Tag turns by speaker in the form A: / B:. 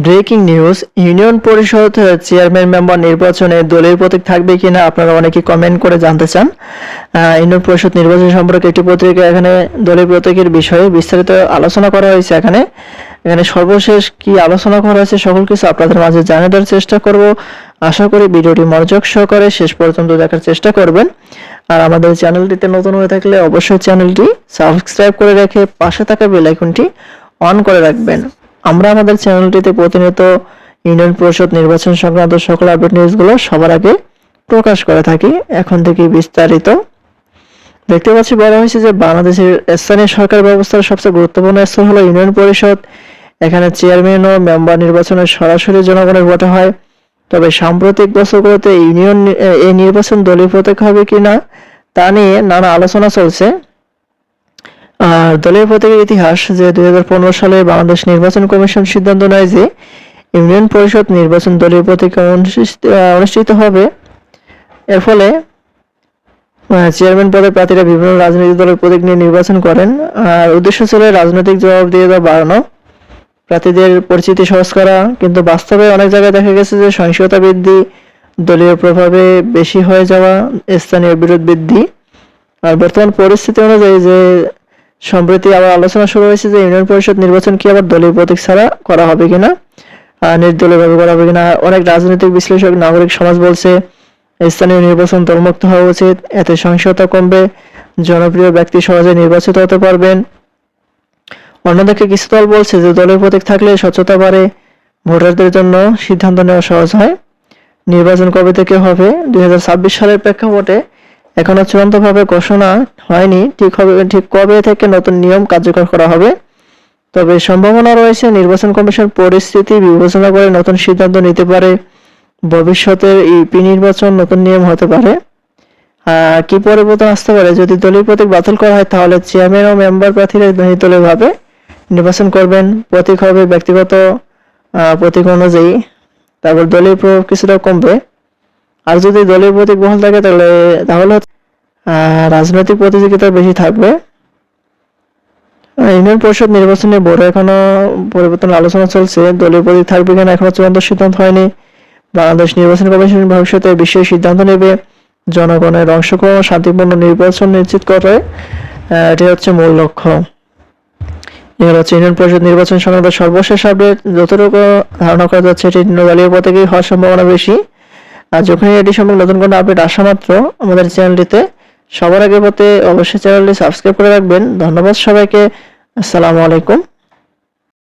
A: Breaking news, union পরিষদ chairman member নির্বাচনে দলীয় প্রতীক থাকবে কিনা আপনারা অনেকেই কমেন্ট করে জানতে চান। ইউনিয়ন পরিষদ নির্বাচন সম্পর্কে একটি পত্রিকা এখানে দলীয় প্রতীকের বিষয়ে বিস্তারিত আলোচনা করা হয়েছে। এখানে সর্বশেষ কি আলোচনা করা হয়েছে সকল কিছু আপনাদের মাঝে জানিয়ে দেওয়ার চেষ্টা করব। আশা করি ভিডিওটি মনোযোগ সহকারে শেষ পর্যন্ত দেখার চেষ্টা করবেন। আর আমাদের চ্যানেলটিতে নতুন হয়ে থাকলে অবশ্যই চ্যানেলটি সাবস্ক্রাইব করে রেখে পাশে থাকা বেল আইকনটি অন করে রাখবেন। আমরা আমাদের চ্যানেলটিতে প্রতিনিয়ত ইউনিয়ন পরিষদ নির্বাচন সংক্রান্ত সকল আপডেট নিউজগুলো সবার আগে প্রকাশ করে থাকি। এখন থেকে বিস্তারিত দেখতে পাচ্ছি বলা হয়েছে যে বাংলাদেশের স্থানীয় সরকার ব্যবস্থার সবচেয়ে গুরুত্বপূর্ণ স্তর হলো ইউনিয়ন পরিষদ। এখানে চেয়ারম্যান ও মেম্বার নির্বাচনে সরাসরি জনগণের ভোটে হয়। তবে সাম্প্রতিক বছরগুলোতে এই নির্বাচন দলীয় প্রতীক হবে কিনা তা নিয়ে নানা আলোচনা চলছে। আর দলীয় প্রতীকের ইতিহাস যে 2015 সালে বাংলাদেশ নির্বাচন কমিশন সিদ্ধান্ত নেয় যে ইউনিয়ন পরিষদ নির্বাচন দলীয় প্রতীকে অনুষ্ঠিত হবে। এর ফলে চেয়ারম্যান পদে প্রার্থীরা বিভিন্ন রাজনৈতিক দলের প্রতীক নিয়ে নির্বাচন করেন। আর উদ্দেশ্য ছিল রাজনৈতিক জবাবদিহিতা বাড়ানো, প্রার্থীদের পরিচিতি সহজ করা। কিন্তু বাস্তবে অনেক জায়গায় দেখা গেছে যে সহিংসতা বৃদ্ধি, দলীয় প্রভাবে বেশি হয়ে যাওয়া, স্থানীয় বিরোধ বৃদ্ধি। আর বর্তমান পরিস্থিতি অনুযায়ী যে সম্প্রতি আবার আলোচনা শুরু হয়েছে যে ইউনিয়ন পরিষদ নির্বাচন কি আবার দলীয় প্রতীক ছাড়া করা হবে কিনা, নির্দলীয়ভাবে করা হবে কিনা। অনেক রাজনৈতিক বিশ্লেষক, নাগরিক সমাজ বলছে স্থানীয় নির্বাচন দলমুক্ত হওয়া উচিত, এতে সহিংসতা কমবে, জনপ্রিয় ব্যক্তি সহজে নির্বাচিত হতে পারবেন। অন্যদিকে কিছু দল বলছে যে দলীয় প্রতীক থাকলে স্বচ্ছতা বাড়ে, ভোটারদের জন্য সিদ্ধান্ত নেওয়া সহজ হয়। নির্বাচন কবে থেকে হবে 2026 সালের প্রেক্ষাপটে এখনো চূড়ান্তভাবে ঘোষণা হয়নি ঠিক কবে থেকে নতুন নিয়ম কার্যকর করা হবে। তবে সম্ভাবনা রয়েছে নির্বাচন কমিশন পরিস্থিতি বিবেচনা করে নতুন সিদ্ধান্ত নিতে পারে। ভবিষ্যতের ইউপি নির্বাচন নতুন নিয়ম হতে পারে। কি পরিবর্তন আসতে পারে? যদি দলীয় প্রতীক বাতিল করা হয় তাহলে চেয়ারম্যান ও মেম্বার প্রার্থীরা নির্দলীয়ভাবে নির্বাচন করবেন। প্রতীক হবে ব্যক্তিগত প্রতীক অনুযায়ী, তারপর দলীয় প্রভাব কিছুটা কমবে। আর যদি দলীয় প্রতীক বহাল থাকে তাহলে রাজনৈতিক প্রতিযোগিতা বেশি থাকবে। ইউনিয়ন পরিষদ নির্বাচনে বড় এখনো পরিবর্তন আলোচনা চলছে। দলীয় প্রতীক থাকবে কিনা এখনো চূড়ান্ত সিদ্ধান্ত হয়নি। বাংলাদেশ নির্বাচন কমিশন ভবিষ্যতে বিষয়ে সিদ্ধান্ত নেবে। জনগণের অংশগ্রহণ, শান্তিপূর্ণ নির্বাচন নিশ্চিত করে, এটি হচ্ছে মূল লক্ষ্য। এবার হচ্ছে ইউনিয়ন পরিষদ নির্বাচন সংক্রান্ত সর্বশেষ আপডেট। যতটুকু ধারণা করা যাচ্ছে এটি দলীয় প্রতীকই হওয়ার সম্ভাবনা বেশি। আর যখন এটি সম্পর্কে নতুন কোনো আপডেট আসা মাত্র আমাদের চ্যানেলটিতে সবার আগে পেতে অবশ্যই চ্যানেলটি সাবস্ক্রাইব করে রাখবেন। ধন্যবাদ সবাইকে। আসসালামু আলাইকুম।